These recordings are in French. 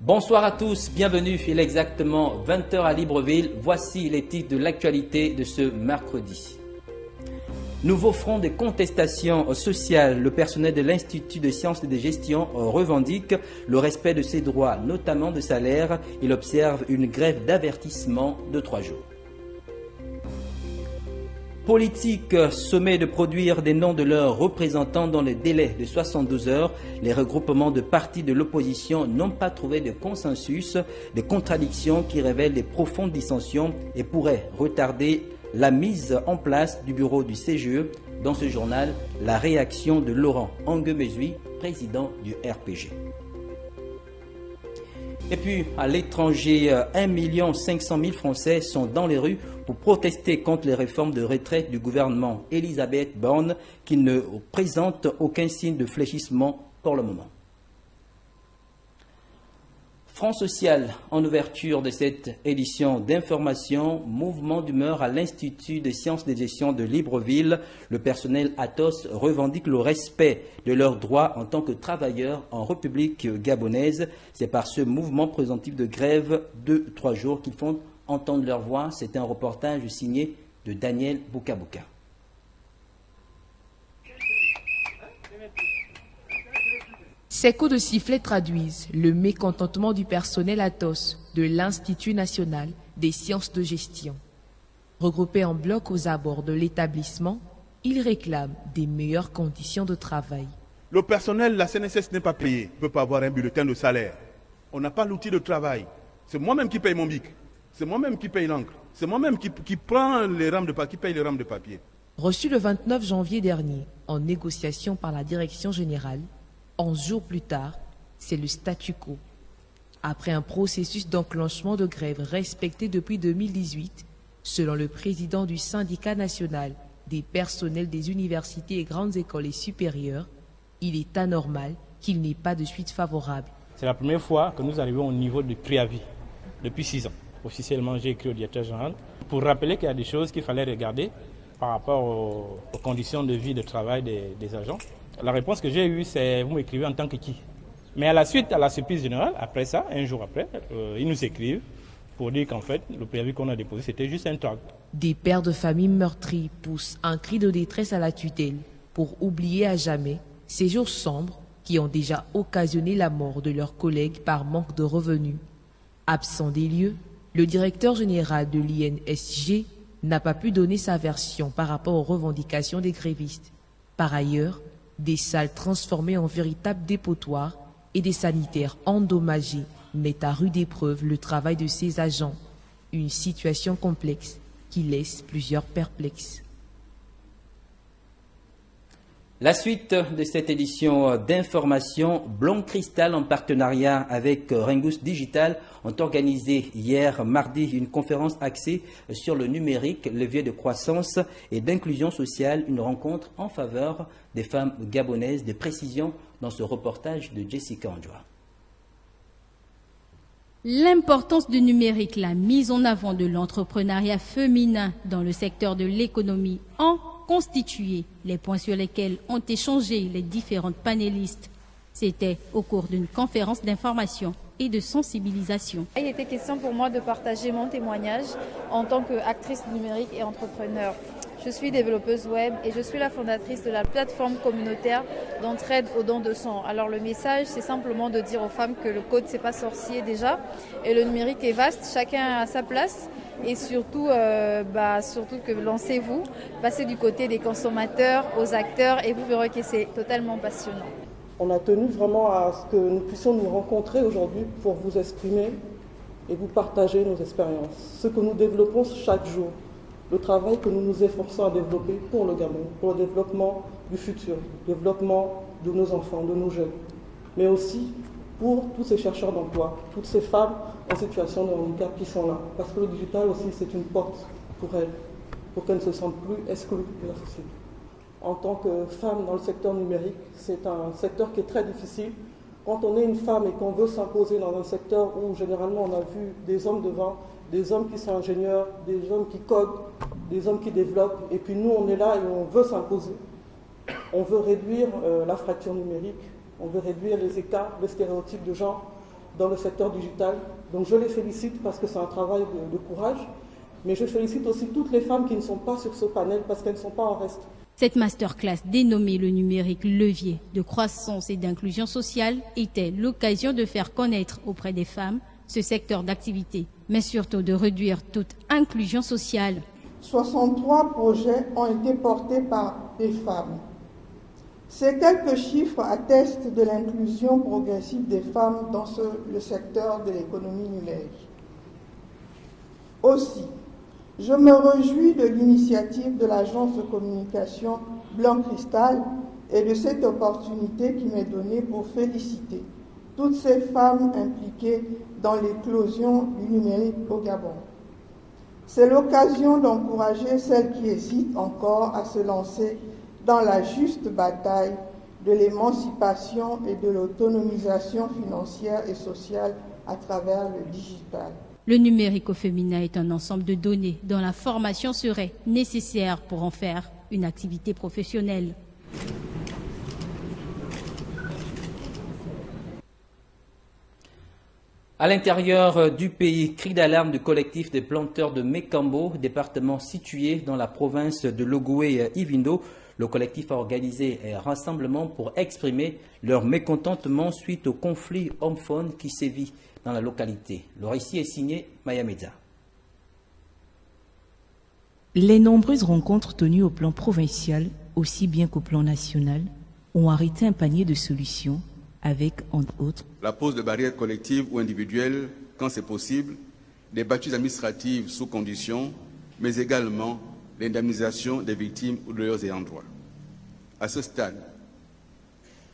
Bonsoir à tous, bienvenue. Il est exactement 20h à Libreville. Voici les titres de l'actualité de ce mercredi. Nouveau front de contestation sociale. Le personnel de l'Institut de sciences et de gestion revendique le respect de ses droits, notamment de salaire. Il observe une grève d'avertissement de 3 jours. Politique, sommet de produire des noms de leurs représentants dans le délai de 72 heures. Les regroupements de partis de l'opposition n'ont pas trouvé de consensus, des contradictions qui révèlent des profondes dissensions et pourraient retarder la mise en place du bureau du CGE. Dans ce journal, la réaction de Laurent Anguemezui, président du RPG. Et puis, à l'étranger, 1 500 000 Français sont dans les rues pour protester contre les réformes de retraite du gouvernement Elisabeth Borne, qui ne présente aucun signe de fléchissement pour le moment. Front social, en ouverture de cette édition d'information, mouvement d'humeur à l'Institut de sciences de gestion de Libreville. Le personnel Atos revendique le respect de leurs droits en tant que travailleurs en République gabonaise. C'est par ce mouvement préventif de grève de 3 jours qu'ils font entendre leur voix. C'est un reportage signé de Daniel Boukabouka. Ces coups de sifflet traduisent le mécontentement du personnel Atos de l'Institut national des sciences de gestion. Regroupés en bloc aux abords de l'établissement, ils réclament des meilleures conditions de travail. Le personnel, la CNSS n'est pas payé, ne peut pas avoir un bulletin de salaire. On n'a pas l'outil de travail. C'est moi-même qui paye mon bic, c'est moi-même qui paye l'encre, c'est moi-même qui prend les rames de papier, qui paye les rames de papier. Reçu le 29 janvier dernier, en négociation par la direction générale, 11 jours plus tard, c'est le statu quo. Après un processus d'enclenchement de grève respecté depuis 2018, selon le président du syndicat national des personnels des universités et grandes écoles et supérieures, il est anormal qu'il n'ait pas de suite favorable. C'est la première fois que nous arrivons au niveau de préavis, depuis 6 ans. Officiellement, j'ai écrit au directeur général pour rappeler qu'il y a des choses qu'il fallait regarder par rapport aux conditions de vie, de travail des agents. La réponse que j'ai eue, c'est « vous m'écrivez en tant que qui ?» Mais à la suite, à la surprise générale, après ça, un jour après, ils nous écrivent pour dire qu'en fait, le préavis qu'on a déposé, c'était juste un tract. Des pères de famille meurtris poussent un cri de détresse à la tutelle pour oublier à jamais ces jours sombres qui ont déjà occasionné la mort de leurs collègues par manque de revenus. Absent des lieux, le directeur général de l'INSG n'a pas pu donner sa version par rapport aux revendications des grévistes. Par ailleurs, des salles transformées en véritables dépotoirs et des sanitaires endommagés mettent à rude épreuve le travail de ces agents. Une situation complexe qui laisse plusieurs perplexes. La suite de cette édition d'information, Blond Cristal en partenariat avec Ringus Digital ont organisé hier mardi une conférence axée sur le numérique, levier de croissance et d'inclusion sociale, une rencontre en faveur des femmes gabonaises. Des précisions dans ce reportage de Jessica Andjoa. L'importance du numérique, la mise en avant de l'entrepreneuriat féminin dans le secteur de l'économie en constitué les points sur lesquels ont échangé les différentes panélistes. C'était au cours d'une conférence d'information et de sensibilisation. Il était question pour moi de partager mon témoignage en tant qu'actrice numérique et entrepreneur. Je suis développeuse web et je suis la fondatrice de la plateforme communautaire d'entraide aux dons de sang. Alors le message, c'est simplement de dire aux femmes que le code, c'est pas sorcier déjà, et le numérique est vaste, chacun a sa place. Et surtout que lancez-vous, passez du côté des consommateurs aux acteurs et vous verrez que c'est totalement passionnant. On a tenu vraiment à ce que nous puissions nous rencontrer aujourd'hui pour vous exprimer et vous partager nos expériences. Ce que nous développons chaque jour, le travail que nous nous efforçons à développer pour le Gabon, pour le développement du futur, le développement de nos enfants, de nos jeunes, mais aussi pour tous ces chercheurs d'emploi, toutes ces femmes en situation de handicap qui sont là. Parce que le digital aussi, c'est une porte pour elles, pour qu'elles ne se sentent plus exclues de la société. En tant que femme dans le secteur numérique, c'est un secteur qui est très difficile. Quand on est une femme et qu'on veut s'imposer dans un secteur où généralement on a vu des hommes devant, des hommes qui sont ingénieurs, des hommes qui codent, des hommes qui développent, et puis nous on est là et on veut s'imposer. On veut réduire la fracture numérique, on veut réduire les écarts, les stéréotypes de genre. dans le secteur digital. Donc je les félicite parce que c'est un travail de courage, mais je félicite aussi toutes les femmes qui ne sont pas sur ce panel parce qu'elles ne sont pas en reste. Cette masterclass dénommée le numérique levier de croissance et d'inclusion sociale était l'occasion de faire connaître auprès des femmes ce secteur d'activité, mais surtout de réduire toute inclusion sociale. 63 projets ont été portés par des femmes. Ces quelques chiffres attestent de l'inclusion progressive des femmes dans le secteur de l'économie numérique. Aussi, je me réjouis de l'initiative de l'agence de communication Blanc Cristal et de cette opportunité qui m'est donnée pour féliciter toutes ces femmes impliquées dans l'éclosion du numérique au Gabon. C'est l'occasion d'encourager celles qui hésitent encore à se lancer dans la juste bataille de l'émancipation et de l'autonomisation financière et sociale à travers le digital. Le numérique au féminin est un ensemble de données dont la formation serait nécessaire pour en faire une activité professionnelle. À l'intérieur du pays, cri d'alarme du collectif des planteurs de Mekambo, département situé dans la province de Logoué-Ivindo. Le collectif a organisé un rassemblement pour exprimer leur mécontentement suite au conflit homme-femme qui sévit dans la localité. Le récit est signé Maya Meda. Les nombreuses rencontres tenues au plan provincial, aussi bien qu'au plan national, ont arrêté un panier de solutions avec, entre autres, la pose de barrières collectives ou individuelles quand c'est possible, des bâtures administratives sous conditions, mais également l'indemnisation des victimes ou de leurs ayants droit. À ce stade,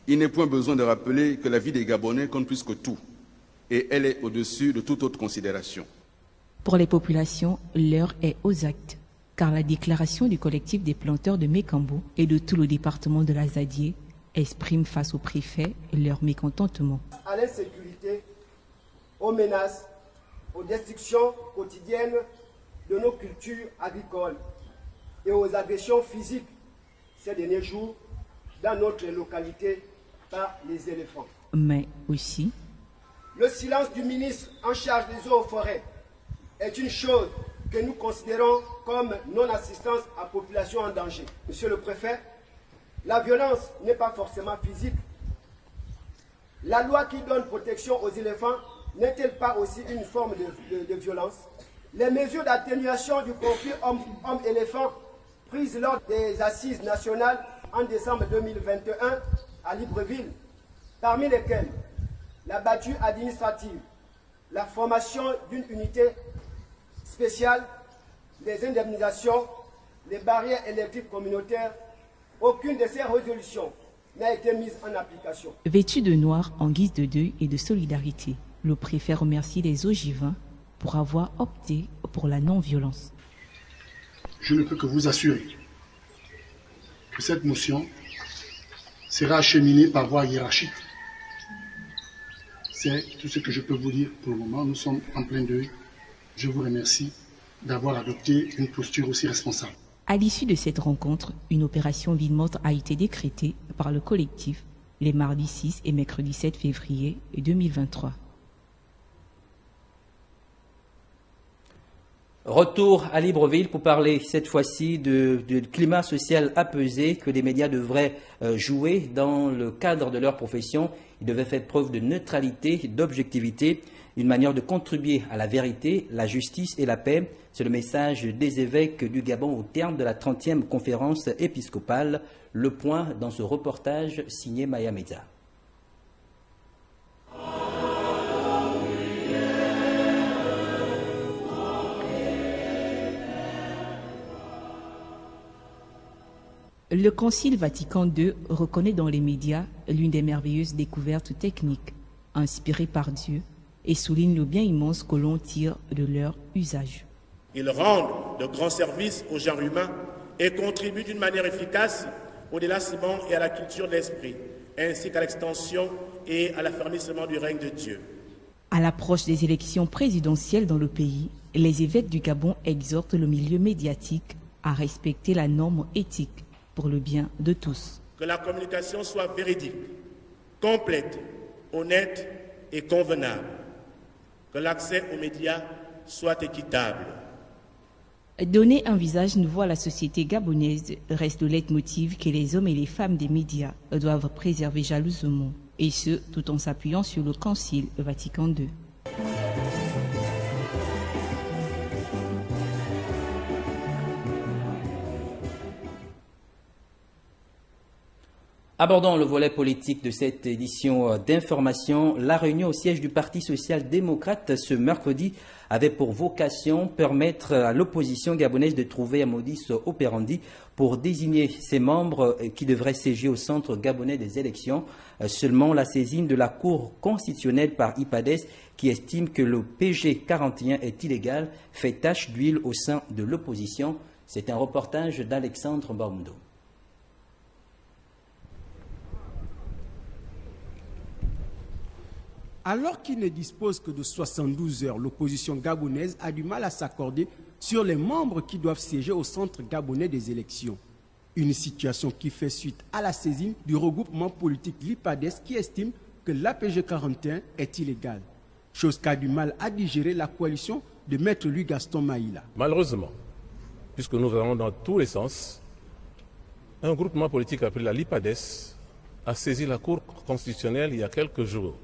il n'est point besoin de rappeler que la vie des Gabonais compte plus que tout, et elle est au-dessus de toute autre considération. Pour les populations, l'heure est aux actes, car la déclaration du collectif des planteurs de Mekambo et de tout le département de la Zadier exprime face au préfet leur mécontentement. À l'insécurité, aux menaces, aux destructions quotidiennes de nos cultures agricoles et aux agressions physiques ces derniers jours dans notre localité par les éléphants. Mais aussi, le silence du ministre en charge des eaux et forêts est une chose que nous considérons comme non-assistance à population en danger. Monsieur le préfet, la violence n'est pas forcément physique. La loi qui donne protection aux éléphants n'est-elle pas aussi une forme de violence? Les mesures d'atténuation du conflit homme-éléphant prises lors des assises nationales en décembre 2021 à Libreville, parmi lesquelles la battue administrative, la formation d'une unité spéciale, les indemnisations, les barrières électriques communautaires, aucune de ces résolutions n'a été mise en application. Vêtu de noir en guise de deuil et de solidarité, le préfet remercie les Ogivins pour avoir opté pour la non-violence. Je ne peux que vous assurer que cette motion sera acheminée par voie hiérarchique. C'est tout ce que je peux vous dire pour le moment. Nous sommes en plein deuil. Je vous remercie d'avoir adopté une posture aussi responsable. À l'issue de cette rencontre, une opération ville-morte a été décrétée par le collectif les mardis 6 et mercredi 7 février 2023. Retour à Libreville pour parler cette fois-ci du climat social apaisé que les médias devraient jouer dans le cadre de leur profession. Ils devaient faire preuve de neutralité, d'objectivité, une manière de contribuer à la vérité, la justice et la paix. C'est le message des évêques du Gabon au terme de la 30e conférence épiscopale. Le point dans ce reportage signé Maya Meda. Le Concile Vatican II reconnaît dans les médias l'une des merveilleuses découvertes techniques inspirées par Dieu et souligne le bien immense que l'on tire de leur usage. Ils rendent de grands services au genre humain et contribuent d'une manière efficace au délassement et à la culture de l'esprit, ainsi qu'à l'extension et à l'affermissement du règne de Dieu. À l'approche des élections présidentielles dans le pays, les évêques du Gabon exhortent le milieu médiatique à respecter la norme éthique pour le bien de tous. Que la communication soit véridique, complète, honnête et convenable, que l'accès aux médias soit équitable. Donner un visage nouveau à la société gabonaise reste le leitmotiv que les hommes et les femmes des médias doivent préserver jalousement, et ce, tout en s'appuyant sur le Concile Vatican II. Abordons le volet politique de cette édition d'information. La réunion au siège du Parti social-démocrate ce mercredi avait pour vocation permettre à l'opposition gabonaise de trouver un modus operandi pour désigner ses membres qui devraient siéger au centre gabonais des élections. Seulement la saisine de la Cour constitutionnelle par IPADES, qui estime que le PG 41 est illégal, fait tache d'huile au sein de l'opposition. C'est un reportage d'Alexandre Barmundo. Alors qu'il ne dispose que de 72 heures, l'opposition gabonaise a du mal à s'accorder sur les membres qui doivent siéger au centre gabonais des élections. Une situation qui fait suite à la saisine du regroupement politique l'IPADES qui estime que l'APG 41 est illégal. Chose qu'a du mal à digérer la coalition de Maître Louis Gaston Maïla. Malheureusement, puisque nous allons dans tous les sens, un groupement politique appelé la l'IPADES a saisi la Cour constitutionnelle il y a quelques jours.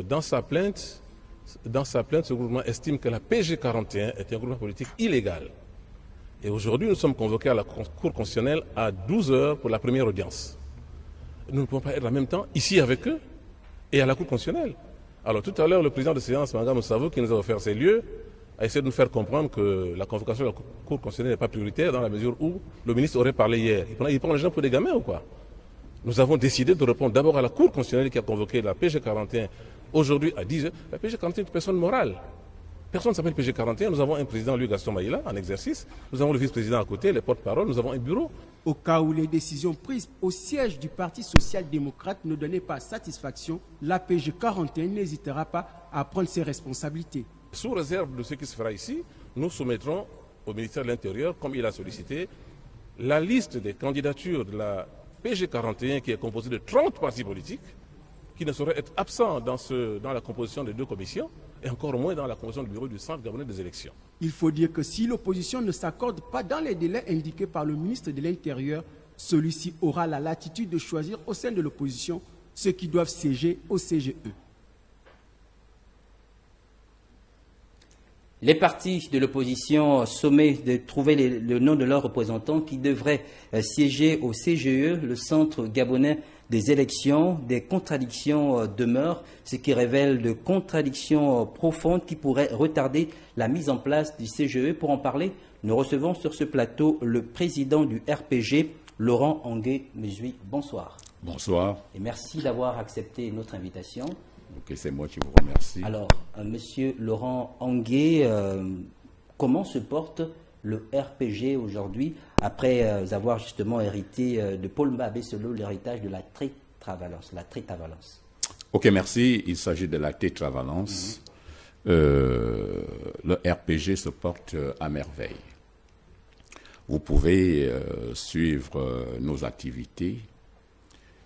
Dans sa plainte, ce groupement estime que la PG 41 est un groupement politique illégal. Et aujourd'hui, nous sommes convoqués à la Cour constitutionnelle à 12 heures pour la première audience. Nous ne pouvons pas être en même temps ici avec eux et à la Cour constitutionnelle. Alors tout à l'heure, le président de séance, Manga Moussavou, qui nous a offert ces lieux, a essayé de nous faire comprendre que la convocation de la Cour constitutionnelle n'est pas prioritaire dans la mesure où le ministre aurait parlé hier. Il prend les gens pour des gamins ou quoi? Nous avons décidé de répondre d'abord à la Cour constitutionnelle qui a convoqué la PG 41 aujourd'hui à 10 heures. La PG 41 est une personne morale. Personne ne s'appelle PG 41. Nous avons un président, Louis Gaston Maïla, en exercice. Nous avons le vice-président à côté, les porte-parole. Nous avons un bureau. Au cas où les décisions prises au siège du Parti social-démocrate ne donnaient pas satisfaction, la PG 41 n'hésitera pas à prendre ses responsabilités. Sous réserve de ce qui se fera ici, nous soumettrons au ministère de l'Intérieur, comme il a sollicité, la liste des candidatures de la PG 41 qui est composée de 30 partis politiques qui ne sauraient être absents dans la composition des deux commissions et encore moins dans la composition du bureau du centre gabonais des élections. Il faut dire que si l'opposition ne s'accorde pas dans les délais indiqués par le ministre de l'Intérieur, celui-ci aura la latitude de choisir au sein de l'opposition ceux qui doivent siéger au CGE. Les partis de l'opposition sommés de trouver le nom de leurs représentants qui devraient siéger au CGE, le centre gabonais des élections. Des contradictions demeurent, ce qui révèle de contradictions profondes qui pourraient retarder la mise en place du CGE. Pour en parler, nous recevons sur ce plateau le président du RPG, Laurent Angué-Mesui. Bonsoir. Bonsoir. Et merci d'avoir accepté notre invitation. Ok, c'est moi qui vous remercie. Alors, monsieur Laurent Angué, comment se porte le RPG aujourd'hui, après avoir justement hérité de Paul Mbabé-Solo l'héritage de la tétravalence, Ok, merci. Il s'agit de la tétravalence. Le RPG se porte à merveille. Vous pouvez suivre nos activités.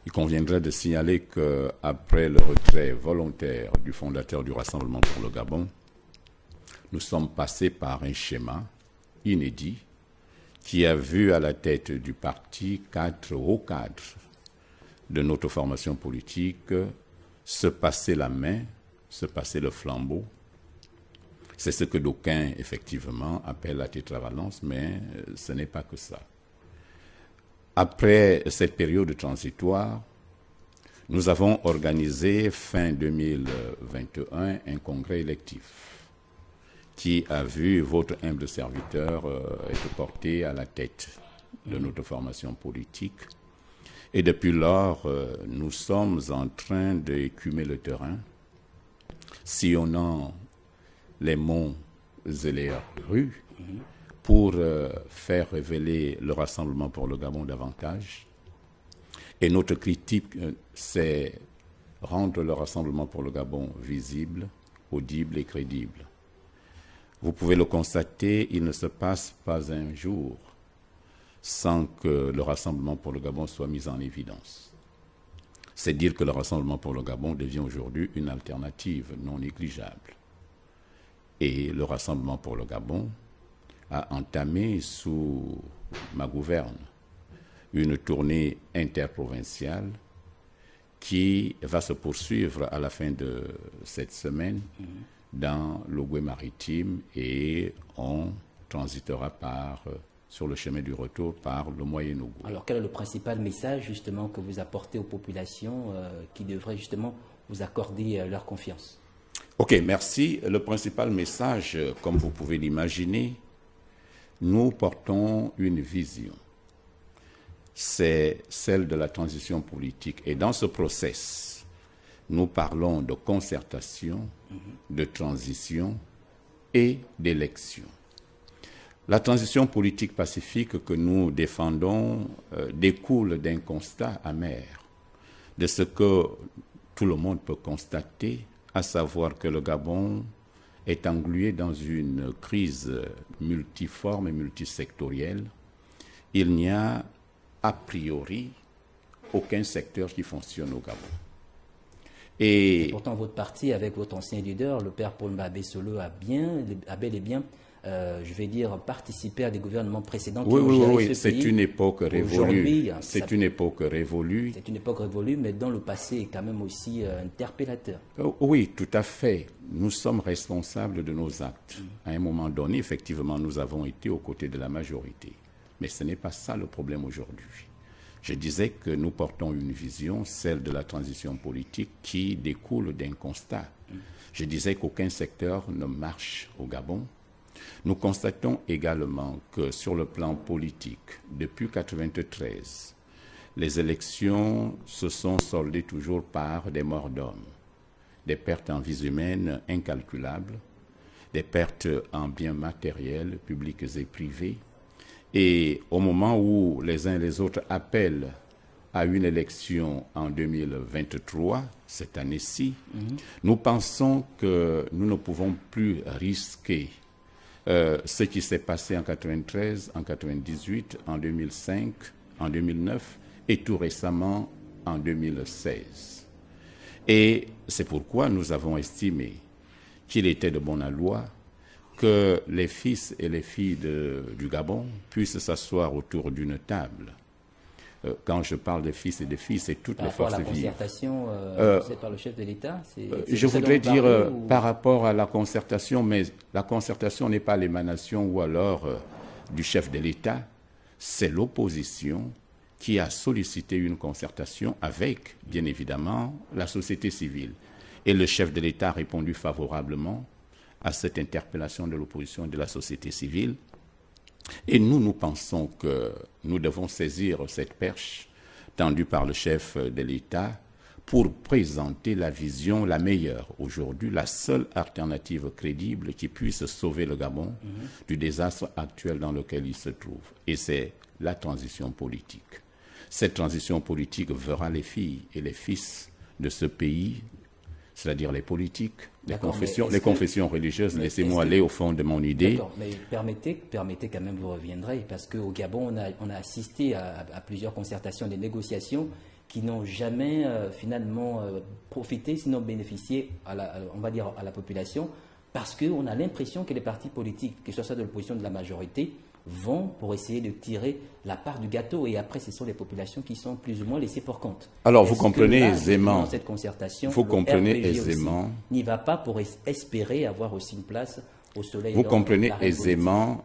Il conviendrait de signaler qu'après le retrait volontaire du fondateur du Rassemblement pour le Gabon, nous sommes passés par un schéma inédit qui a vu à la tête du parti 4 hauts cadres de notre formation politique se passer la main, se passer le flambeau. C'est ce que d'aucuns, effectivement, appellent la tétravalence, mais ce n'est pas que ça. Après cette période transitoire, nous avons organisé fin 2021 un congrès électif qui a vu votre humble serviteur être porté à la tête de notre formation politique. Et depuis lors, nous sommes en train d'écumer le terrain, sillonnant les monts et les rues, pour faire révéler le Rassemblement pour le Gabon davantage. Et notre critique, c'est rendre le Rassemblement pour le Gabon visible, audible et crédible. Vous pouvez le constater, il ne se passe pas un jour sans que le Rassemblement pour le Gabon soit mis en évidence. C'est dire que le Rassemblement pour le Gabon devient aujourd'hui une alternative non négligeable. Et le Rassemblement pour le Gabon a entamé sous ma gouverne une tournée interprovinciale qui va se poursuivre à la fin de cette semaine dans l'Ogooué maritime et on transitera sur le chemin du retour par le Moyen-Ogooué. Alors quel est le principal message justement que vous apportez aux populations qui devraient justement vous accorder leur confiance? Ok, merci. Le principal message, comme vous pouvez l'imaginer, nous portons une vision. C'est celle de la transition politique. Et dans ce process, nous parlons de concertation, de transition et d'élection. La transition politique pacifique que nous défendons découle d'un constat amer, de ce que tout le monde peut constater, à savoir que le Gabon est englué dans une crise multiforme et multisectorielle. Il n'y a a priori aucun secteur qui fonctionne au Gabon. Et pourtant, votre parti, avec votre ancien leader, le père Paul Mbabé Solo, a bel et bien, je vais dire, participé à des gouvernements précédents. Oui, c'est une époque révolue. C'est une époque révolue. C'est une époque révolue, mais dont le passé est quand même aussi interpellateur. Oui, tout à fait. Nous sommes responsables de nos actes. À un moment donné, effectivement, nous avons été aux côtés de la majorité. Mais ce n'est pas ça le problème aujourd'hui. Je disais que nous portons une vision, celle de la transition politique, qui découle d'un constat. Je disais qu'aucun secteur ne marche au Gabon. Nous constatons également que sur le plan politique, depuis 1993, les élections se sont soldées toujours par des morts d'hommes, des pertes en vies humaines incalculables, des pertes en biens matériels, publics et privés. Et au moment où les uns et les autres appellent à une élection en 2023, cette année-ci, nous pensons que nous ne pouvons plus risquer ce qui s'est passé en 1993, en 1998, en 2005, en 2009 et tout récemment en 2016. Et c'est pourquoi nous avons estimé qu'il était de bon aloi que les fils et les filles du Gabon puissent s'asseoir autour d'une table. Quand je parle des fils et des filles, c'est toutes les forces vives. Par rapport à la concertation faite par le chef de l'État, je voudrais dire par rapport à la concertation, mais la concertation n'est pas l'émanation ou alors du chef de l'État, c'est l'opposition qui a sollicité une concertation avec, bien évidemment, la société civile. Et le chef de l'État a répondu favorablement à cette interpellation de l'opposition et de la société civile. Et nous pensons que nous devons saisir cette perche tendue par le chef de l'État pour présenter la vision la meilleure aujourd'hui, la seule alternative crédible qui puisse sauver le Gabon du désastre actuel dans lequel il se trouve. Et c'est la transition politique. Cette transition politique verra les filles et les fils de ce pays, c'est-à-dire les politiques, les confessions religieuses. Laissez-moi aller au fond de mon idée. D'accord, mais permettez quand même, vous reviendrez, parce qu'au Gabon, on a assisté à plusieurs concertations, des négociations qui n'ont jamais finalement profité, sinon bénéficié à la population, parce qu'on a l'impression que les partis politiques, que ce soit de l'opposition ou de la majorité, vont pour essayer de tirer la part du gâteau, et après ce sont les populations qui sont plus ou moins laissées pour compte. Alors vous comprenez aisément, cette concertation, vous comprenez aisément, n'y va pas pour espérer avoir aussi une place au soleil. Vous comprenez aisément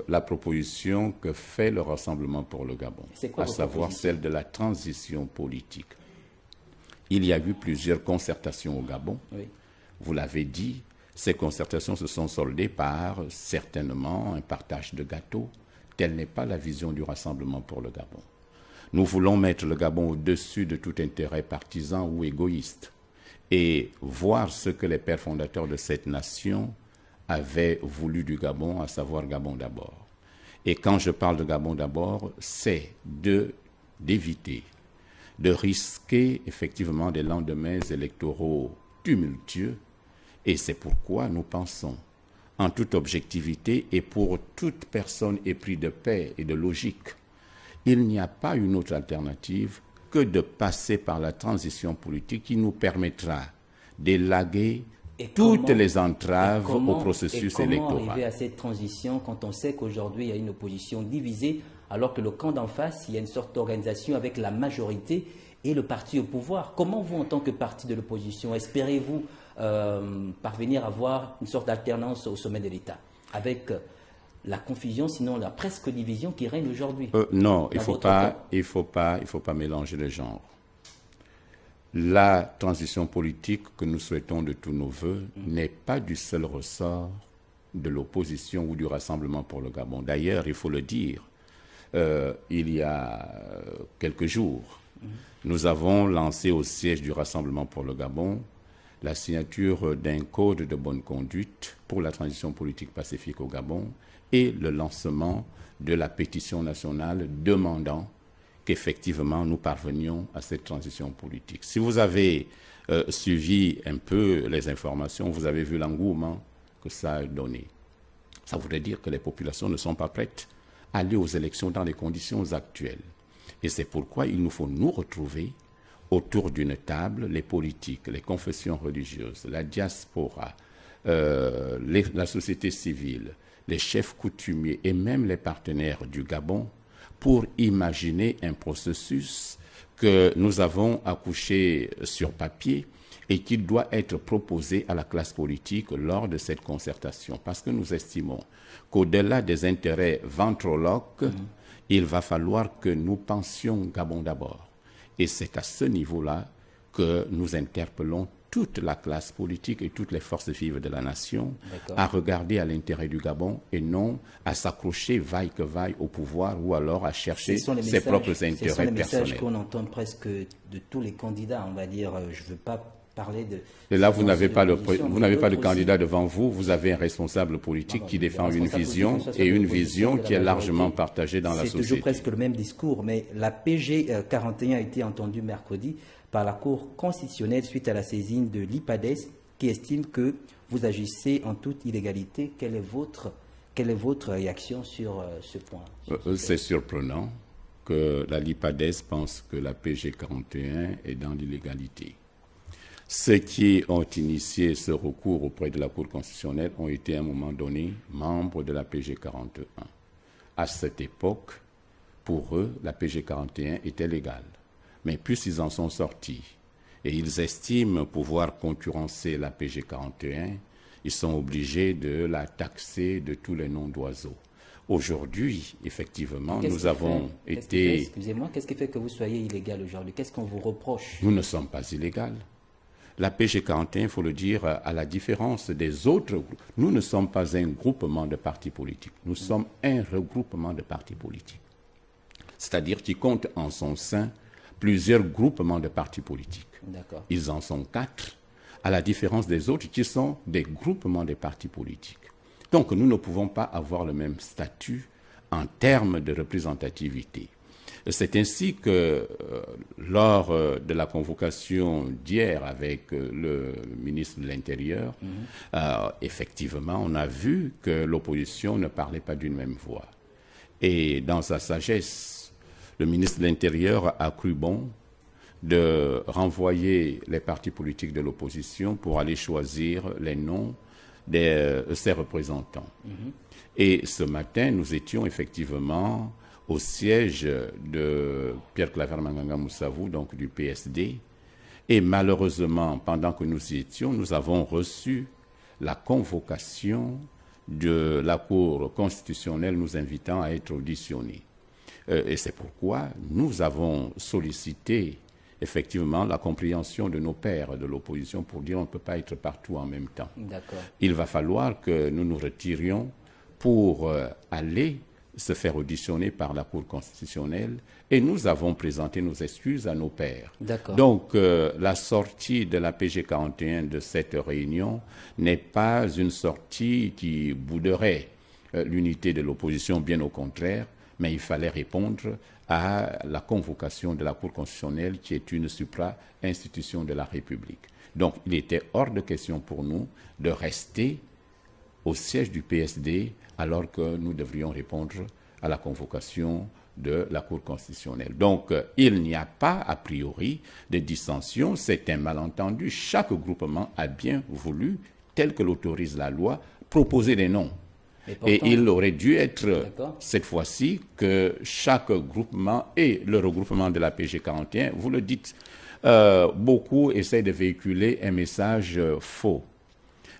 la proposition que fait le Rassemblement pour le Gabon, à savoir celle de la transition politique. Il y a eu plusieurs concertations au Gabon, vous l'avez dit. Ces concertations se sont soldées par, certainement, un partage de gâteaux. Telle n'est pas la vision du Rassemblement pour le Gabon. Nous voulons mettre le Gabon au-dessus de tout intérêt partisan ou égoïste et voir ce que les pères fondateurs de cette nation avaient voulu du Gabon, à savoir Gabon d'abord. Et quand je parle de Gabon d'abord, c'est d'éviter, de risquer effectivement des lendemains électoraux tumultueux. Et c'est pourquoi nous pensons, en toute objectivité et pour toute personne éprise de paix et de logique, il n'y a pas une autre alternative que de passer par la transition politique qui nous permettra d'élaguer toutes les entraves au processus électoral. Comment arriver à cette transition quand on sait qu'aujourd'hui il y a une opposition divisée, alors que le camp d'en face, il y a une sorte d'organisation avec la majorité et le parti au pouvoir? Comment vous, en tant que parti de l'opposition, espérez-vous parvenir à avoir une sorte d'alternance au sommet de l'État avec la confusion, sinon la presque division qui règne aujourd'hui? Non, il faut pas mélanger les genres. La transition politique que nous souhaitons de tous nos voeux n'est pas du seul ressort de l'opposition ou du Rassemblement pour le Gabon. D'ailleurs, il faut le dire, il y a quelques jours, nous avons lancé au siège du Rassemblement pour le Gabon la signature d'un code de bonne conduite pour la transition politique pacifique au Gabon et le lancement de la pétition nationale demandant qu'effectivement nous parvenions à cette transition politique. Si vous avez suivi un peu les informations, vous avez vu l'engouement que ça a donné. Ça voudrait dire que les populations ne sont pas prêtes à aller aux élections dans les conditions actuelles. Et c'est pourquoi il nous faut nous retrouver autour d'une table, les politiques, les confessions religieuses, la diaspora, la société civile, les chefs coutumiers et même les partenaires du Gabon, pour imaginer un processus que nous avons accouché sur papier et qui doit être proposé à la classe politique lors de cette concertation. Parce que nous estimons qu'au-delà des intérêts ventroloques, il va falloir que nous pensions Gabon d'abord. Et c'est à ce niveau-là que nous interpellons toute la classe politique et toutes les forces vives de la nation à regarder à l'intérêt du Gabon et non à s'accrocher vaille que vaille au pouvoir ou alors à chercher ses propres intérêts personnels. Ce sont les messages qu'on entend presque de tous les candidats, on va dire. Je ne veux pas parler de... Et là, vous n'avez pas de candidat devant vous, vous avez un responsable politique qui défend une vision et une vision qui est largement partagée dans la société. C'est toujours presque le même discours, mais la PG 41 a été entendue mercredi par la Cour constitutionnelle suite à la saisine de l'IPADES qui estime que vous agissez en toute illégalité. Quelle est votre réaction sur ce point? C'est surprenant que la LIPADES pense que la PG 41 est dans l'illégalité. Ceux qui ont initié ce recours auprès de la Cour constitutionnelle ont été à un moment donné membres de la PG 41. À cette époque, pour eux, la PG 41 était légale. Mais puisqu'ils en sont sortis et ils estiment pouvoir concurrencer la PG 41, ils sont obligés de la taxer de tous les noms d'oiseaux. Aujourd'hui, effectivement, nous avons été... Excusez-moi, qu'est-ce qui fait que vous soyez illégal aujourd'hui? Qu'est-ce qu'on vous reproche? Nous ne sommes pas illégaux. La PG 41, il faut le dire, à la différence des autres groupes, nous ne sommes pas un groupement de partis politiques. Nous sommes un regroupement de partis politiques. C'est-à-dire qui compte en son sein plusieurs groupements de partis politiques. Ils en sont 4, à la différence des autres qui sont des groupements de partis politiques. Donc nous ne pouvons pas avoir le même statut en termes de représentativité. C'est ainsi que lors de la convocation d'hier avec le ministre de l'Intérieur, effectivement, on a vu que l'opposition ne parlait pas d'une même voix. Et dans sa sagesse, le ministre de l'Intérieur a cru bon de renvoyer les partis politiques de l'opposition pour aller choisir les noms de ses représentants. Et ce matin, nous étions effectivement au siège de Pierre Claver Manganga Moussavou, donc du PSD. Et malheureusement, pendant que nous y étions, nous avons reçu la convocation de la Cour constitutionnelle nous invitant à être auditionnés. Et c'est pourquoi nous avons sollicité effectivement la compréhension de nos pairs de l'opposition pour dire on ne peut pas être partout en même temps. Il va falloir que nous nous retirions pour aller se faire auditionner par la Cour constitutionnelle et nous avons présenté nos excuses à nos pairs. Donc la sortie de la PG 41 de cette réunion n'est pas une sortie qui bouderait l'unité de l'opposition, bien au contraire, mais il fallait répondre à la convocation de la Cour constitutionnelle qui est une supra-institution de la République. Donc il était hors de question pour nous de rester au siège du PSD alors que nous devrions répondre à la convocation de la Cour constitutionnelle. Donc, il n'y a pas, a priori, de dissension. C'est un malentendu. Chaque groupement a bien voulu, tel que l'autorise la loi, proposer des noms. Pourtant, et il aurait dû être, cette fois-ci, que chaque groupement et le regroupement de la PG 41, vous le dites, beaucoup essayent de véhiculer un message faux.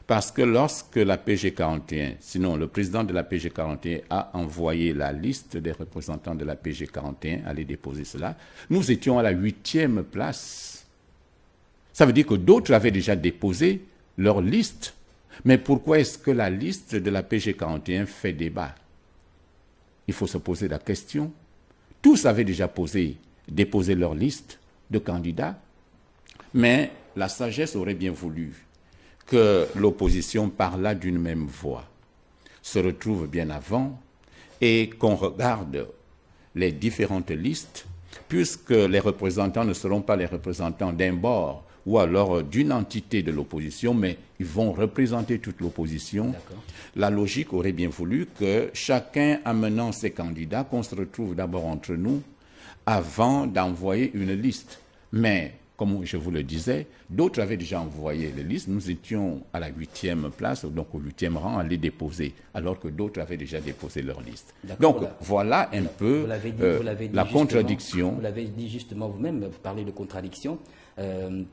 Parce que lorsque la PG 41, sinon le président de la PG 41 a envoyé la liste des représentants de la PG 41, aller déposer cela, nous étions à la 8e place. Ça veut dire que d'autres avaient déjà déposé leur liste. Mais pourquoi est-ce que la liste de la PG 41 fait débat? Il faut se poser la question. Tous avaient déjà déposé leur liste de candidats, mais la sagesse aurait bien voulu que l'opposition parlât d'une même voix, se retrouve bien avant et qu'on regarde les différentes listes, puisque les représentants ne seront pas les représentants d'un bord ou alors d'une entité de l'opposition, mais ils vont représenter toute l'opposition. La logique aurait bien voulu que chacun amenant ses candidats, qu'on se retrouve d'abord entre nous, avant d'envoyer une liste. Mais, comme je vous le disais, d'autres avaient déjà envoyé les listes. Nous étions à la 8e place, donc au 8e rang, à les déposer, alors que d'autres avaient déjà déposé leur liste. Donc, voilà un peu la contradiction. Vous l'avez dit justement vous-même, vous parlez de contradiction.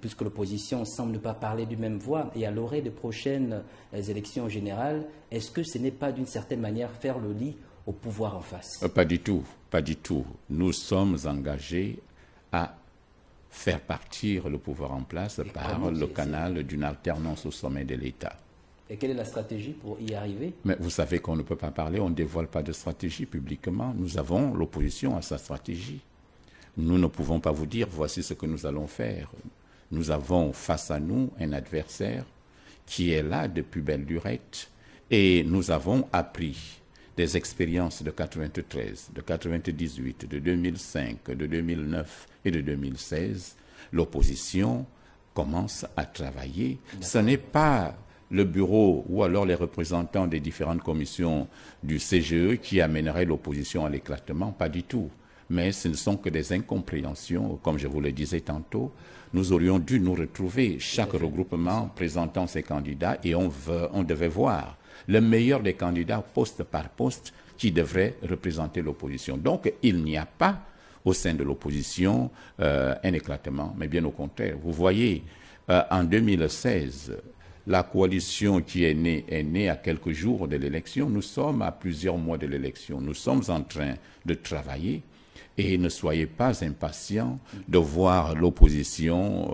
Puisque l'opposition semble ne pas parler du même voix, et à l'orée des prochaines élections générales, est-ce que ce n'est pas d'une certaine manière faire le lit au pouvoir en face? Pas du tout, pas du tout. Nous sommes engagés à faire partir le pouvoir en place par le canal d'une alternance au sommet de l'État. Et quelle est la stratégie pour y arriver? Mais vous savez qu'on ne peut pas parler, on ne dévoile pas de stratégie publiquement. Nous avons l'opposition à sa stratégie. Nous ne pouvons pas vous dire, voici ce que nous allons faire. Nous avons face à nous un adversaire qui est là depuis belle lurette et nous avons appris des expériences de 93, de 98, de 2005, de 2009 et de 2016. L'opposition commence à travailler. Ce n'est pas le bureau ou alors les représentants des différentes commissions du CGE qui amèneraient l'opposition à l'éclatement, pas du tout. Mais ce ne sont que des incompréhensions. Comme je vous le disais tantôt, nous aurions dû nous retrouver, chaque regroupement présentant ses candidats, et on devait voir le meilleur des candidats poste par poste qui devrait représenter l'opposition. Donc, il n'y a pas au sein de l'opposition un éclatement, mais bien au contraire. Vous voyez, en 2016, la coalition qui est née à quelques jours de l'élection. Nous sommes à plusieurs mois de l'élection. Nous sommes en train de travailler. Et ne soyez pas impatients de voir l'opposition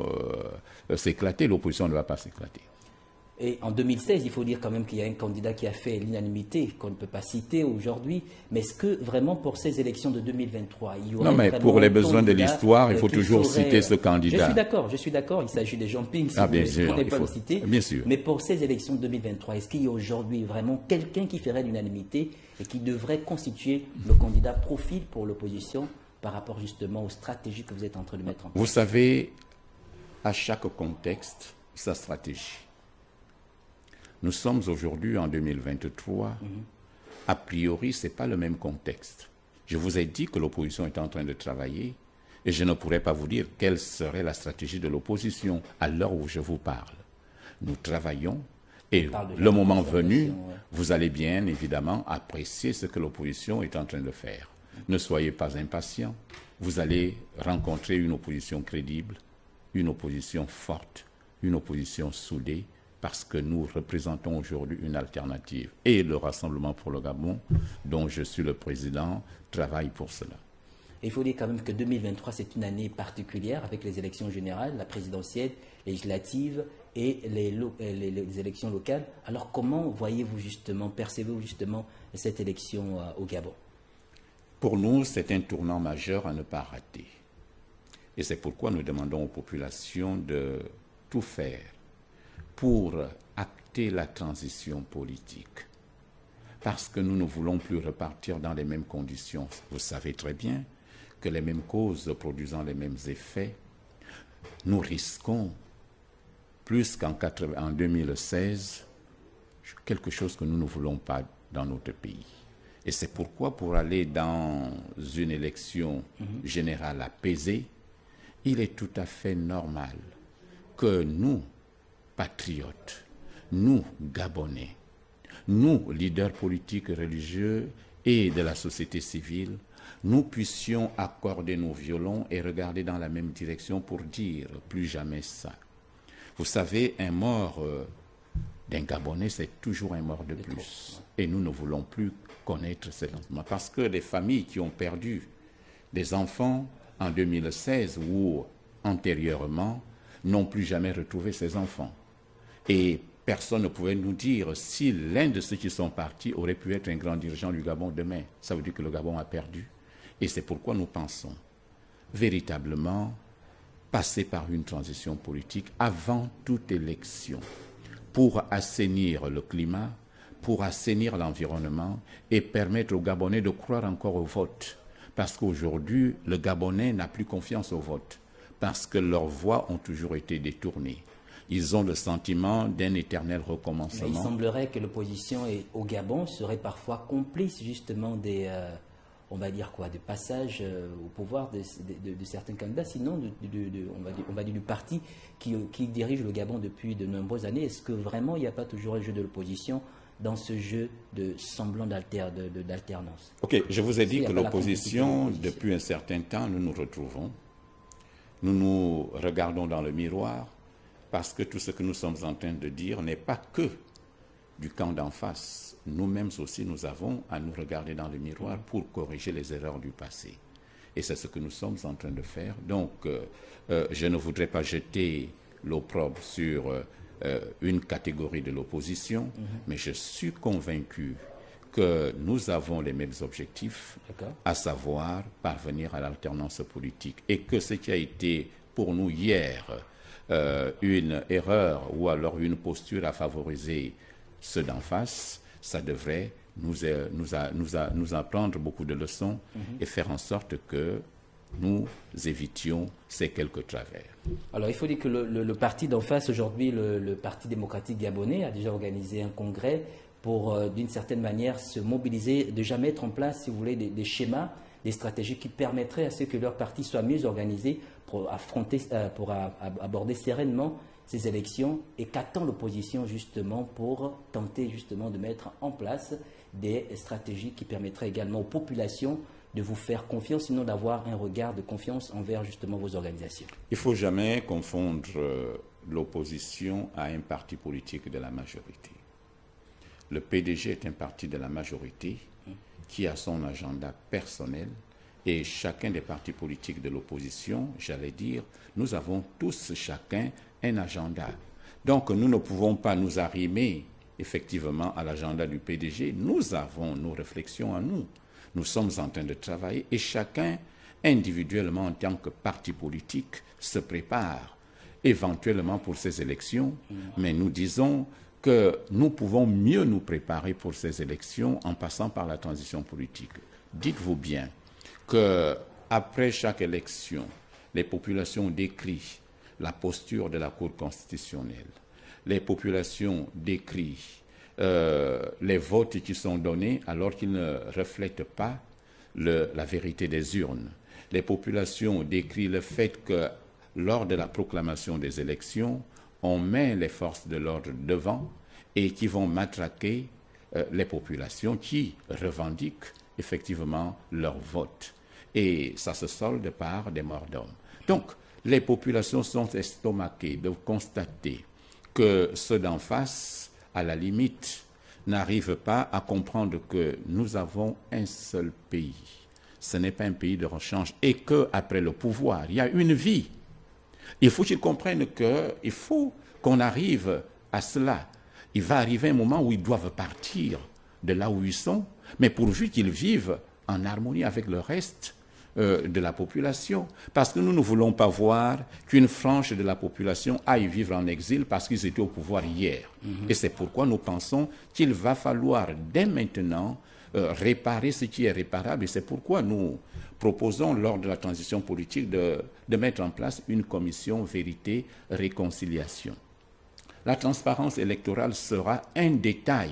s'éclater. L'opposition ne va pas s'éclater. Et en 2016, il faut dire quand même qu'il y a un candidat qui a fait l'unanimité, qu'on ne peut pas citer aujourd'hui. Mais est-ce que vraiment pour ces élections de 2023, il y aura... Non, mais pour les besoins de l'histoire, il faut toujours citer ce candidat. Je suis d'accord. Il s'agit des jumping, si bien sûr, on n'est pas le citer. Bien sûr. Mais pour ces élections de 2023, est-ce qu'il y a aujourd'hui vraiment quelqu'un qui ferait l'unanimité et qui devrait constituer le candidat profil pour l'opposition par rapport justement aux stratégies que vous êtes en train de mettre en place? Vous savez, à chaque contexte, sa stratégie. Nous sommes aujourd'hui en 2023. A priori, ce n'est pas le même contexte. Je vous ai dit que l'opposition est en train de travailler et je ne pourrais pas vous dire quelle serait la stratégie de l'opposition à l'heure où je vous parle. Nous travaillons et le moment venu, vous allez bien évidemment apprécier ce que l'opposition est en train de faire. Ne soyez pas impatients. Vous allez rencontrer une opposition crédible, une opposition forte, une opposition soudée, parce que nous représentons aujourd'hui une alternative. Et le Rassemblement pour le Gabon, dont je suis le président, travaille pour cela. Il faut dire quand même que 2023, c'est une année particulière avec les élections générales, la présidentielle, législative et les élections locales. Alors comment voyez-vous justement, percevez-vous justement cette élection au Gabon? Pour nous, c'est un tournant majeur à ne pas rater. Et c'est pourquoi nous demandons aux populations de tout faire pour acter la transition politique. Parce que nous ne voulons plus repartir dans les mêmes conditions. Vous savez très bien que les mêmes causes produisant les mêmes effets, nous risquons, plus qu'en 2016, quelque chose que nous ne voulons pas dans notre pays. Et c'est pourquoi, pour aller dans une élection générale apaisée, il est tout à fait normal que nous, patriotes, nous, Gabonais, nous, leaders politiques et religieux et de la société civile, nous puissions accorder nos violons et regarder dans la même direction pour dire plus jamais ça. Vous savez, un mort d'un Gabonais, c'est toujours un mort de plus. Et nous ne voulons plus connaître cet enfant. Parce que les familles qui ont perdu des enfants en 2016 ou antérieurement n'ont plus jamais retrouvé ces enfants. Et personne ne pouvait nous dire si l'un de ceux qui sont partis aurait pu être un grand dirigeant du Gabon demain. Ça veut dire que le Gabon a perdu. Et c'est pourquoi nous pensons véritablement passer par une transition politique avant toute élection pour assainir le climat, pour assainir l'environnement et permettre aux Gabonais de croire encore au vote. Parce qu'aujourd'hui, le Gabonais n'a plus confiance au vote, parce que leurs voix ont toujours été détournées. Ils ont le sentiment d'un éternel recommencement. Mais il semblerait que l'opposition au Gabon serait parfois complice justement des, on va dire quoi, des passages au pouvoir de certains candidats, sinon on va dire du parti qui dirige le Gabon depuis de nombreuses années. Est-ce que vraiment il n'y a pas toujours un jeu de l'opposition dans ce jeu de semblant d'alternance? Ok, je vous ai dit que l'opposition, depuis un certain temps, nous nous retrouvons. Nous nous regardons dans le miroir parce que tout ce que nous sommes en train de dire n'est pas que du camp d'en face. Nous-mêmes aussi, nous avons à nous regarder dans le miroir pour corriger les erreurs du passé. Et c'est ce que nous sommes en train de faire. Donc, je ne voudrais pas jeter l'opprobre sur une catégorie de l'opposition, mais je suis convaincu que nous avons les mêmes objectifs, à savoir parvenir à l'alternance politique. Et que ce qui a été pour nous hier une erreur ou alors une posture à favoriser ceux d'en face, ça devrait nous apprendre beaucoup de leçons et faire en sorte que nous évitions ces quelques travers. Alors il faut dire que le parti d'en face aujourd'hui, le Parti démocratique gabonais, a déjà organisé un congrès pour d'une certaine manière se mobiliser, déjà mettre en place, si vous voulez, des schémas, des stratégies qui permettraient à ce que leur parti soit mieux organisé pour aborder sereinement ces élections, et qu'attend l'opposition justement pour tenter justement de mettre en place des stratégies qui permettraient également aux populations de vous faire confiance, sinon d'avoir un regard de confiance envers justement vos organisations. Il ne faut jamais confondre l'opposition à un parti politique de la majorité. Le PDG est un parti de la majorité qui a son agenda personnel, et chacun des partis politiques de l'opposition, j'allais dire, nous avons tous chacun un agenda. Donc nous ne pouvons pas nous arrimer effectivement à l'agenda du PDG. Nous avons nos réflexions à nous. Nous sommes en train de travailler et chacun, individuellement en tant que parti politique, se prépare éventuellement pour ces élections. Mais nous disons que nous pouvons mieux nous préparer pour ces élections en passant par la transition politique. Dites-vous bien qu'après chaque élection, les populations décrient la posture de la Cour constitutionnelle. Les populations décrient les votes qui sont donnés alors qu'ils ne reflètent pas la vérité des urnes. Les populations décrient le fait que lors de la proclamation des élections, on met les forces de l'ordre devant et qui vont matraquer les populations qui revendiquent effectivement leur vote. Et ça se solde par des morts d'hommes. Donc, les populations sont estomaquées de constater que ceux d'en face, à la limite, n'arrivent pas à comprendre que nous avons un seul pays. Ce n'est pas un pays de rechange. Et qu'après le pouvoir, il y a une vie. Il faut qu'ils comprennent qu'il faut qu'on arrive à cela. Il va arriver un moment où ils doivent partir de là où ils sont, mais pourvu qu'ils vivent en harmonie avec le reste de la population. Parce que nous ne voulons pas voir qu'une frange de la population aille vivre en exil parce qu'ils étaient au pouvoir hier. Et c'est pourquoi nous pensons qu'il va falloir dès maintenant réparer ce qui est réparable. Et c'est pourquoi nous proposons lors de la transition politique de mettre en place une commission vérité-réconciliation. La transparence électorale sera un détail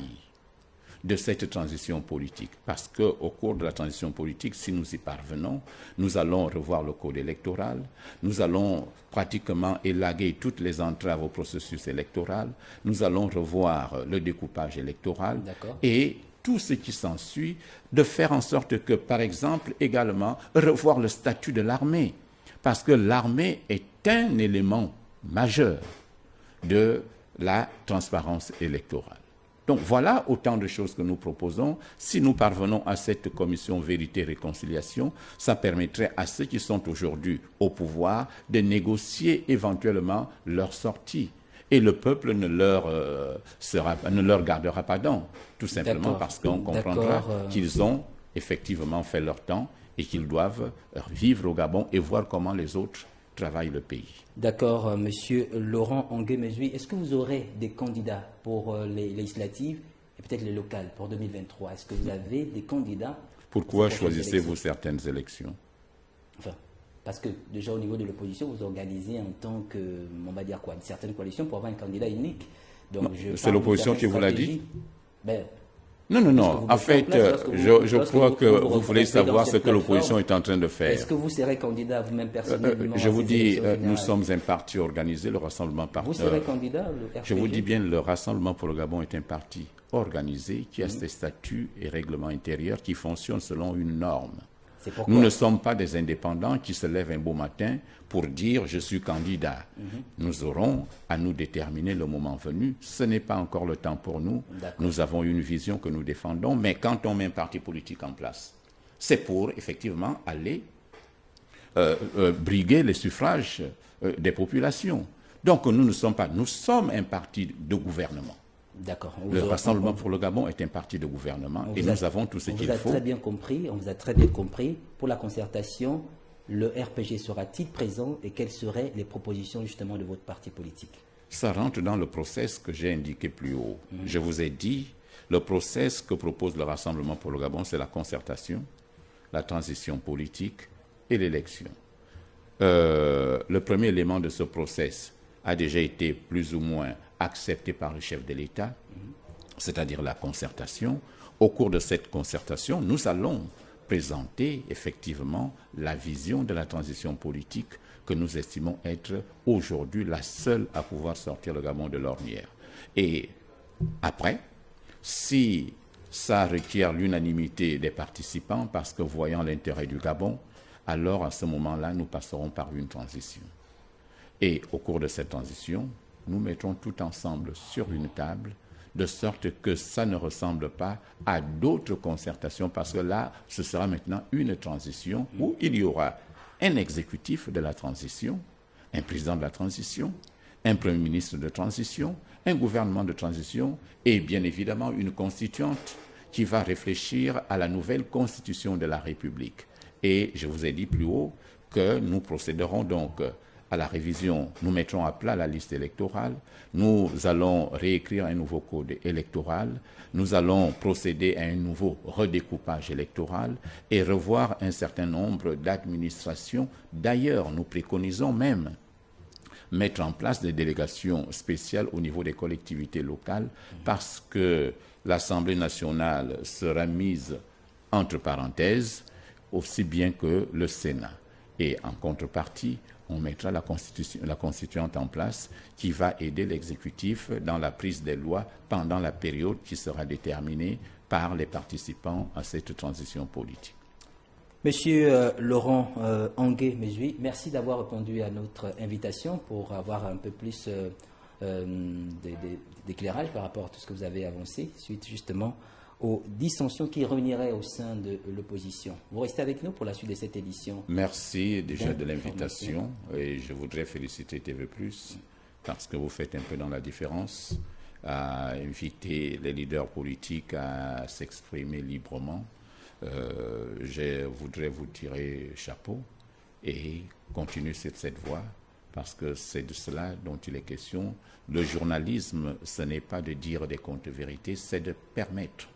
de cette transition politique. Parce qu'au cours de la transition politique, si nous y parvenons, nous allons revoir le code électoral, nous allons pratiquement élaguer toutes les entraves au processus électoral, nous allons revoir le découpage électoral et tout ce qui s'ensuit, de faire en sorte que, par exemple, également, revoir le statut de l'armée. Parce que l'armée est un élément majeur de la transparence électorale. Donc voilà autant de choses que nous proposons. Si nous parvenons à cette commission vérité-réconciliation, ça permettrait à ceux qui sont aujourd'hui au pouvoir de négocier éventuellement leur sortie. Et le peuple ne leur gardera pas dents, tout simplement parce qu'on comprendra qu'ils ont effectivement fait leur temps et qu'ils doivent vivre au Gabon et voir comment les autres travaillent le pays. D'accord, Monsieur Laurent Angué-Mesui, est-ce que vous aurez des candidats pour les législatives et peut-être les locales pour 2023? Est-ce que vous avez des candidats? Pourquoi choisissez-vous certaines élections? Enfin, parce que déjà au niveau de l'opposition, vous organisez en tant que, on va dire quoi, une certaine coalition pour avoir un candidat unique. C'est l'opposition qui vous l'a dit? Non. En fait, je crois que vous voulez savoir ce que l'opposition est en train de faire. Est-ce que vous serez candidat vous-même personnellement? Je vous dis, nous sommes un parti organisé, le Rassemblement pour le Gabon. Vous serez candidat, le RPG? Je vous dis bien, le Rassemblement pour le Gabon est un parti organisé qui a ses statuts et règlements intérieurs qui fonctionnent selon une norme. Nous ne sommes pas des indépendants qui se lèvent un beau matin pour dire « je suis candidat ». Nous aurons à nous déterminer le moment venu. Ce n'est pas encore le temps pour nous. Nous avons une vision que nous défendons, mais quand on met un parti politique en place, c'est pour effectivement aller briguer les suffrages des populations. Donc nous ne sommes pas, nous sommes un parti de gouvernement. D'accord. Le Rassemblement pour le Gabon est un parti de gouvernement et nous avons tout ce qu'il faut. On vous a très bien compris. Pour la concertation, le RPG sera-t-il présent et quelles seraient les propositions justement de votre parti politique? Ça rentre dans le process que j'ai indiqué plus haut. Je vous ai dit, le process que propose le Rassemblement pour le Gabon, c'est la concertation, la transition politique et l'élection. Le premier élément de ce process a déjà été plus ou moins accepté par le chef de l'État, c'est-à-dire la concertation. Au cours de cette concertation, nous allons présenter effectivement la vision de la transition politique que nous estimons être aujourd'hui la seule à pouvoir sortir le Gabon de l'ornière. Et après, si ça requiert l'unanimité des participants, parce que voyant l'intérêt du Gabon, alors à ce moment-là, nous passerons par une transition. Et au cours de cette transition, nous mettrons tout ensemble sur une table, de sorte que ça ne ressemble pas à d'autres concertations, parce que là, ce sera maintenant une transition où il y aura un exécutif de la transition, un président de la transition, un premier ministre de transition, un gouvernement de transition et bien évidemment une constituante qui va réfléchir à la nouvelle constitution de la République. Et je vous ai dit plus haut que nous procéderons donc à la révision, nous mettrons à plat la liste électorale, nous allons réécrire un nouveau code électoral, nous allons procéder à un nouveau redécoupage électoral et revoir un certain nombre d'administrations. D'ailleurs, nous préconisons même mettre en place des délégations spéciales au niveau des collectivités locales parce que l'Assemblée nationale sera mise entre parenthèses aussi bien que le Sénat. Et en contrepartie, on mettra la constituante en place qui va aider l'exécutif dans la prise des lois pendant la période qui sera déterminée par les participants à cette transition politique. Monsieur Laurent Angué-Mesui, merci d'avoir répondu à notre invitation pour avoir un peu plus d'éclairage par rapport à tout ce que vous avez avancé suite justement aux dissensions qui réuniraient au sein de l'opposition. Vous restez avec nous pour la suite de cette édition. Merci déjà de l'invitation et je voudrais féliciter TV+, parce que vous faites un peu dans la différence, à inviter les leaders politiques à s'exprimer librement. Je voudrais vous tirer chapeau et continuer sur cette voie parce que c'est de cela dont il est question. Le journalisme, ce n'est pas de dire des contre-vérités, c'est de permettre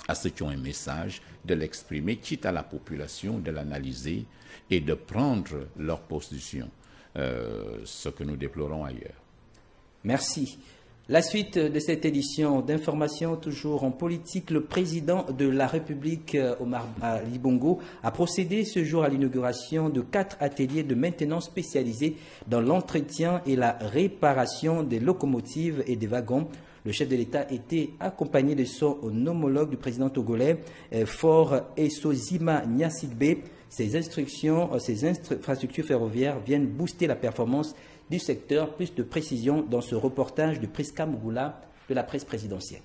à ceux qui ont un message de l'exprimer, quitte à la population de l'analyser et de prendre leur position, ce que nous déplorons ailleurs. Merci. La suite de cette édition d'information, toujours en politique, le président de la République, Omar Ali Bongo, a procédé ce jour à l'inauguration de 4 ateliers de maintenance spécialisés dans l'entretien et la réparation des locomotives et des wagons. Le chef de l'État était accompagné de son homologue du président togolais, Faure Essozima Gnassigbe. Ces infrastructures ferroviaires viennent booster la performance du secteur. Plus de précisions dans ce reportage de Priska Mugula de la presse présidentielle.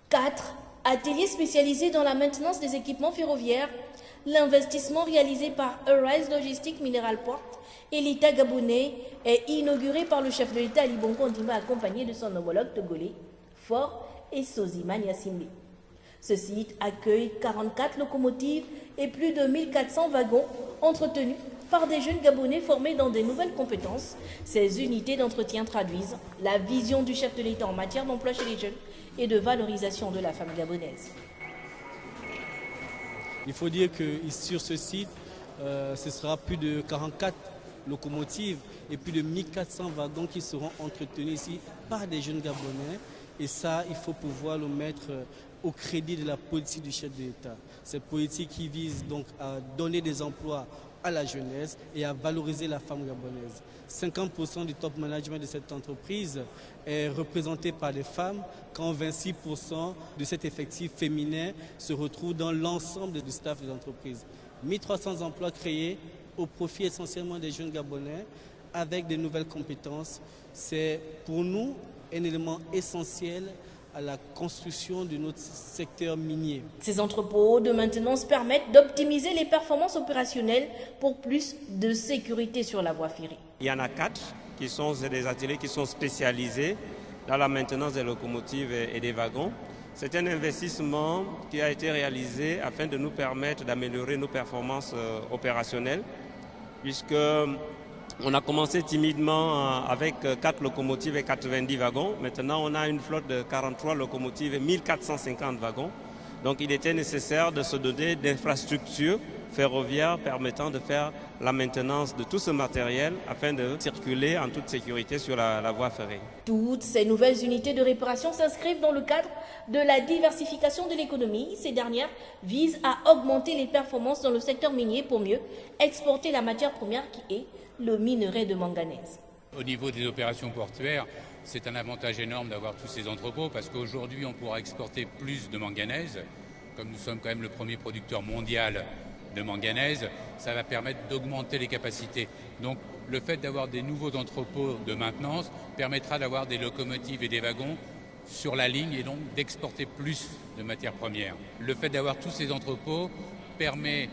4 ateliers spécialisés dans la maintenance des équipements ferroviaires, l'investissement réalisé par Arise Logistic Mineral Port et l'État gabonais est inauguré par le chef de l'État Ali Bongo Ondimba accompagné de son homologue togolais, Faure Essozima Gnassigbe. Ce site accueille 44 locomotives et plus de 1400 wagons entretenus par des jeunes Gabonais formés dans des nouvelles compétences. Ces unités d'entretien traduisent la vision du chef de l'État en matière d'emploi chez les jeunes et de valorisation de la femme gabonaise. Il faut dire que sur ce site, ce sera plus de 44 locomotives et plus de 1400 wagons qui seront entretenus ici par des jeunes Gabonais. Et ça, il faut pouvoir le mettre au crédit de la politique du chef de l'État. Cette politique qui vise donc à donner des emplois à la jeunesse et à valoriser la femme gabonaise. 50% du top management de cette entreprise est représenté par des femmes, quand 26% de cet effectif féminin se retrouve dans l'ensemble du staff de l'entreprise. 1300 emplois créés au profit essentiellement des jeunes Gabonais avec de nouvelles compétences. C'est pour nous un élément essentiel à la construction de notre secteur minier. Ces entrepôts de maintenance permettent d'optimiser les performances opérationnelles pour plus de sécurité sur la voie ferrée. Il y en a 4 qui sont des ateliers qui sont spécialisés dans la maintenance des locomotives et des wagons. C'est un investissement qui a été réalisé afin de nous permettre d'améliorer nos performances opérationnelles, puisque on a commencé timidement avec 4 locomotives et 90 wagons. Maintenant, on a une flotte de 43 locomotives et 1450 wagons. Donc, il était nécessaire de se doter d'infrastructures ferroviaires permettant de faire la maintenance de tout ce matériel afin de circuler en toute sécurité sur la voie ferrée. Toutes ces nouvelles unités de réparation s'inscrivent dans le cadre de la diversification de l'économie. Ces dernières visent à augmenter les performances dans le secteur minier pour mieux exporter la matière première qui est le minerai de manganèse. Au niveau des opérations portuaires, c'est un avantage énorme d'avoir tous ces entrepôts parce qu'aujourd'hui on pourra exporter plus de manganèse. Comme nous sommes quand même le premier producteur mondial de manganèse, ça va permettre d'augmenter les capacités. Donc le fait d'avoir des nouveaux entrepôts de maintenance permettra d'avoir des locomotives et des wagons sur la ligne et donc d'exporter plus de matières premières. Le fait d'avoir tous ces entrepôts permet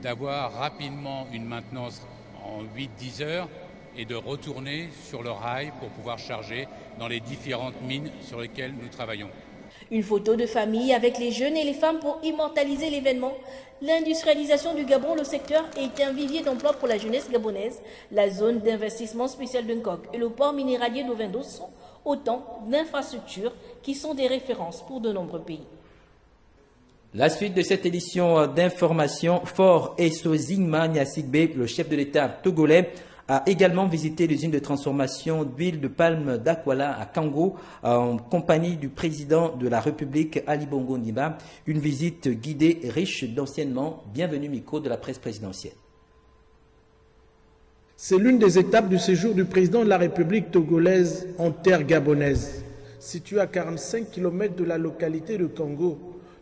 d'avoir rapidement une maintenance en 8-10 heures et de retourner sur le rail pour pouvoir charger dans les différentes mines sur lesquelles nous travaillons. Une photo de famille avec les jeunes et les femmes pour immortaliser l'événement. L'industrialisation du Gabon, le secteur, est un vivier d'emploi pour la jeunesse gabonaise. La zone d'investissement spécial d'Uncock et le port minéralier d'Ovendo sont autant d'infrastructures qui sont des références pour de nombreux pays. La suite de cette édition d'information, Faure Essozima Gnassigbe, le chef de l'État togolais, a également visité l'usine de transformation d'huile de palme d'Akwala à Kango en compagnie du président de la République Ali Bongo Ondimba. Une visite guidée riche d'enseignements. Bienvenue micro de la presse présidentielle. C'est l'une des étapes du séjour du président de la République togolaise en terre gabonaise. Située à 45 km de la localité de Kango,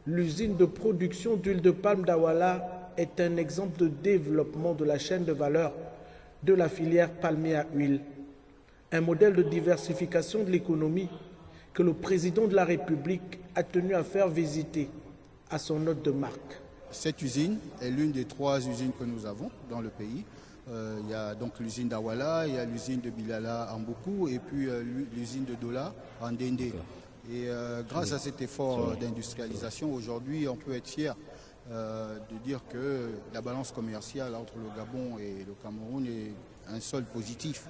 l'usine de production d'huile de palme d'Awala est un exemple de développement de la chaîne de valeur de la filière palmier à huile. Un modèle de diversification de l'économie que le président de la République a tenu à faire visiter à son hôte de marque. Cette usine est l'une des 3 usines que nous avons dans le pays. Il y a donc l'usine d'Awala, il y a l'usine de Bilala en Mboukou et puis l'usine de Dola en Dendé. Et grâce à cet effort d'industrialisation, aujourd'hui, on peut être fier de dire que la balance commerciale entre le Gabon et le Cameroun est un solde positif,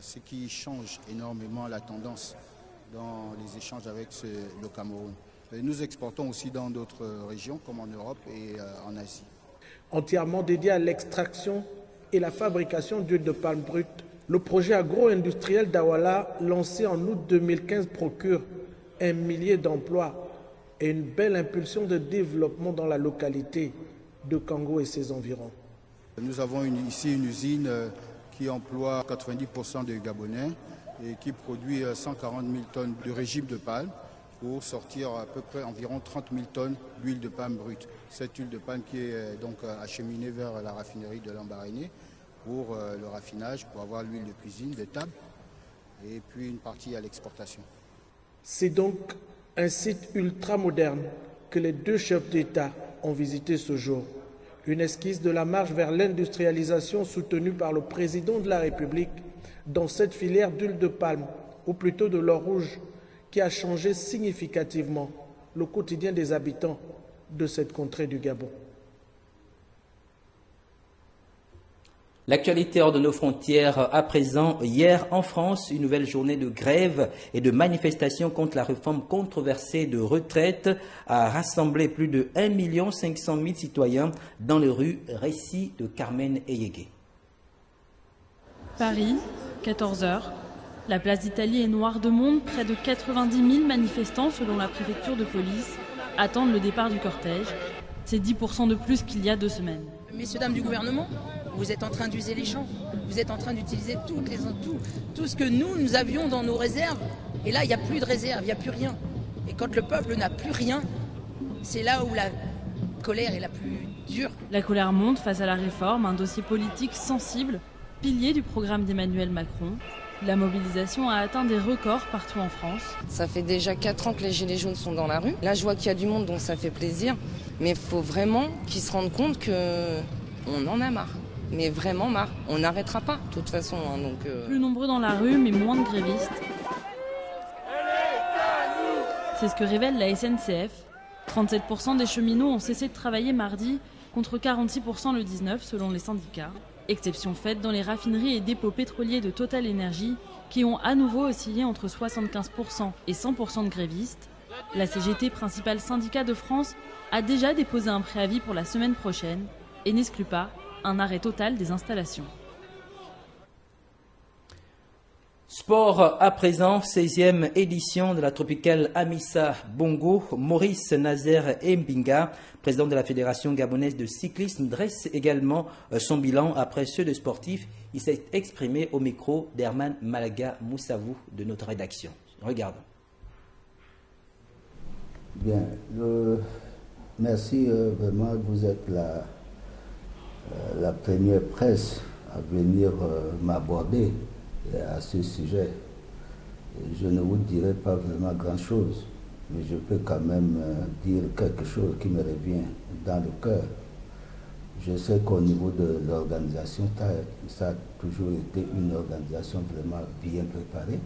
ce qui change énormément la tendance dans les échanges avec le Cameroun. Et nous exportons aussi dans d'autres régions comme en Europe et en Asie. Entièrement dédié à l'extraction et la fabrication d'huile de palme brute, Le projet agro-industriel d'Awala, lancé en août 2015, procure 1 millier d'emplois et une belle impulsion de développement dans la localité de Kango et ses environs. Nous avons ici une usine qui emploie 90% des Gabonais et qui produit 140 000 tonnes de régime de palme pour sortir à peu près environ 30 000 tonnes d'huile de palme brute. Cette huile de palme qui est donc acheminée vers la raffinerie de Lambaréné pour le raffinage, pour avoir l'huile de cuisine, des tables, et puis une partie à l'exportation. C'est donc un site ultra moderne que les deux chefs d'État ont visité ce jour. Une esquisse de la marche vers l'industrialisation soutenue par le président de la République dans cette filière d'huile de palme, ou plutôt de l'or rouge, qui a changé significativement le quotidien des habitants de cette contrée du Gabon. L'actualité hors de nos frontières à présent. Hier en France, une nouvelle journée de grève et de manifestation contre la réforme controversée de retraite a rassemblé plus de 1 500 000 citoyens dans les rues. Récit de Carmen Eyégué. Paris, 14 h. La place d'Italie est noire de monde. Près de 90 000 manifestants, selon la préfecture de police, attendent le départ du cortège. C'est 10% de plus qu'il y a 2 semaines. Messieurs, dames du gouvernement, vous êtes en train d'user les champs. Vous êtes en train d'utiliser tout ce que nous avions dans nos réserves. Et là, il n'y a plus de réserve, il n'y a plus rien. Et quand le peuple n'a plus rien, c'est là où la colère est la plus dure. La colère monte face à la réforme, un dossier politique sensible, pilier du programme d'Emmanuel Macron. La mobilisation a atteint des records partout en France. Ça fait déjà 4 ans que les Gilets jaunes sont dans la rue. Là, je vois qu'il y a du monde, donc ça fait plaisir. Mais il faut vraiment qu'ils se rendent compte qu'on en a marre. Mais vraiment marre. On n'arrêtera pas, de toute façon. Plus nombreux dans la rue, mais moins de grévistes. C'est ce que révèle la SNCF. 37% des cheminots ont cessé de travailler mardi, contre 46% le 19, selon les syndicats. Exception faite dans les raffineries et dépôts pétroliers de Total Energy, qui ont à nouveau oscillé entre 75% et 100% de grévistes. La CGT, principal syndicat de France, a déjà déposé un préavis pour la semaine prochaine et n'exclut pas un arrêt total des installations. Sport à présent, 16e édition de la Tropicale Amissa Bongo. Maurice Nazer Mbinga, président de la Fédération gabonaise de cyclisme, dresse également son bilan après ceux de sportifs. Il s'est exprimé au micro d'Herman Malaga Moussavou de notre rédaction. Regardons. Bien, merci vraiment, vous êtes la première presse à venir m'aborder à ce sujet. Je ne vous dirai pas vraiment grand-chose, mais je peux quand même dire quelque chose qui me revient dans le cœur. Je sais qu'au niveau de l'organisation, ça a toujours été une organisation vraiment bien préparée,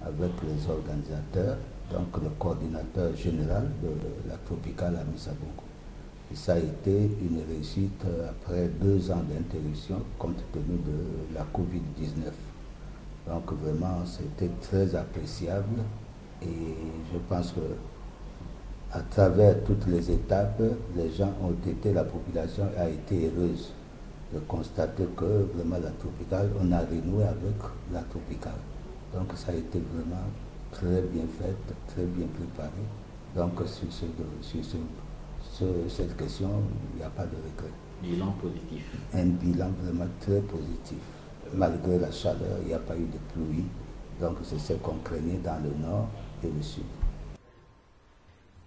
avec les organisateurs, donc le coordinateur général de la Tropicale Amissa Bongo. Et ça a été une réussite après 2 ans d'interruption compte tenu de la Covid-19. Donc vraiment, c'était très appréciable et je pense que à travers toutes les étapes, les gens ont été, la population a été heureuse de constater que vraiment la Tropicale, on a renoué avec la Tropicale. Donc ça a été vraiment très bien fait, très bien préparé. Donc sur cette question, il n'y a pas de regret. Bilan positif. Un bilan vraiment très positif. Malgré la chaleur, il n'y a pas eu de pluie. Donc c'est ce qu'on craignait dans le nord et le sud.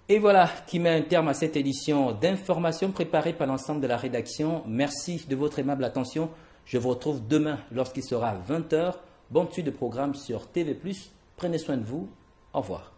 Et voilà qui met un terme à cette édition d'information préparée par l'ensemble de la rédaction. Merci de votre aimable attention. Je vous retrouve demain lorsqu'il sera 20 h. Bonne suite de programme sur TV+. Prenez soin de vous. Au revoir.